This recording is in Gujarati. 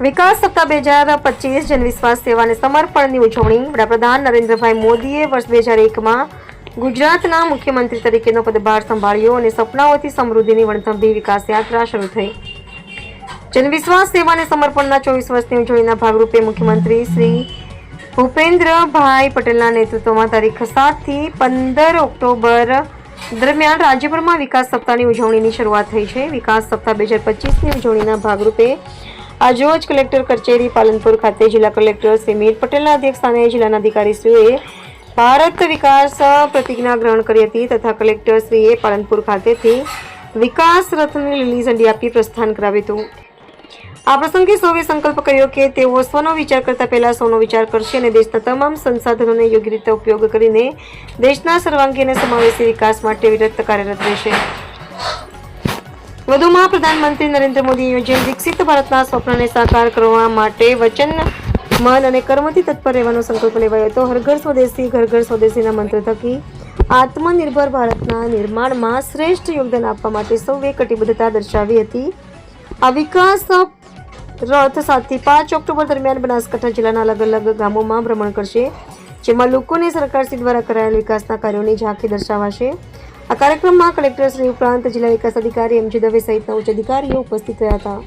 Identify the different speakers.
Speaker 1: વિકાસ સપ્તાહ 2025 જનવિશ્વાસ સેવા અને સમર્પણની ઉજવણી. વડાપ્રધાન નરેન્દ્રભાઈ મોદીએ વર્ષ 2001માં ગુજરાતના મુખ્યમંત્રી તરીકેનો પદભાર સંભાળ્યો અને સપનાઓથી સમૃદ્ધિની વણથંભી વિકાસ યાત્રા શરૂ થઈ. જનવિશ્વાસ સેવા અને સમર્પણના 24 વર્ષની ઉજવણીના ભાગરૂપે મુખ્યમંત્રી શ્રી ભૂપેન્દ્રભાઈ પટેલના નેતૃત્વમાં તારીખ 7 થી 15 ઓક્ટોબર દરમિયાન રાજ્યભરમાં વિકાસ સપ્તાહની ઉજવણીની શરૂઆત થઈ છે. વિકાસ સપ્તાહ 2025ની ઉજવણીના ભાગરૂપે આજરોજ કલેક્ટર કચેરી પાલનપુર ખાતે જિલ્લા કલેક્ટર શ્રી મીર પટેલના અધ્યક્ષસ્થાને જિલ્લાના અધિકારીશ્રીઓએ ભારત વિકાસ પ્રતિજ્ઞા ગ્રહણ કરી હતી તથા કલેક્ટરશ્રીએ પાલનપુર ખાતેથી વિકાસ રથની લીલી ઝંડી આપી પ્રસ્થાન કરાવ્યું હતું. આ પ્રસંગે સૌએ સંકલ્પ કર્યો કે તેઓ સ્વનો વિચાર કરતા પહેલા સૌનો વિચાર કરશે અને દેશના તમામ સંસાધનોને યોગ્ય રીતે ઉપયોગ કરીને દેશના સર્વાંગી અને સમાવેશી વિકાસ માટે વિરત કાર્યરત રહેશે. વધુમાં પ્રધાનમંત્રી નરેન્દ્ર મોદીએ યોજેલ વિકસિત ભારતના સ્વપ્નને સાકાર કરવા માટે વચન, મન અને કર્મથી તત્પર રહેવાનો સંકલ્પ લેવાયો હતો. હર ઘર સ્વદેશી, ઘર ઘર સ્વદેશીના મંત્ર થકી આત્મનિર્ભર ભારતના નિર્માણમાં શ્રેષ્ઠ યોગદાન આપવા માટે સૌએ કટિબદ્ધતા દર્શાવી હતી. આ વિકાસ રથ 7 થી 5 ઓક્ટોબર દરમિયાન બનાસકાંઠા જિલ્લાના અલગ અલગ ગામોમાં ભ્રમણ કરશે, જેમાં લોકોને સરકારશ્રી દ્વારા કરાયેલ વિકાસના કાર્યોની ઝાંખી દર્શાવાશે. આ કાર્યક્રમમાં કલેક્ટરશ્રી ઉપરાંત જિલ્લા વિકાસ અધિકારી એમ.જી. દવે સહિતના ઉચ્ચ અધિકારીઓ ઉપસ્થિત રહ્યા હતા.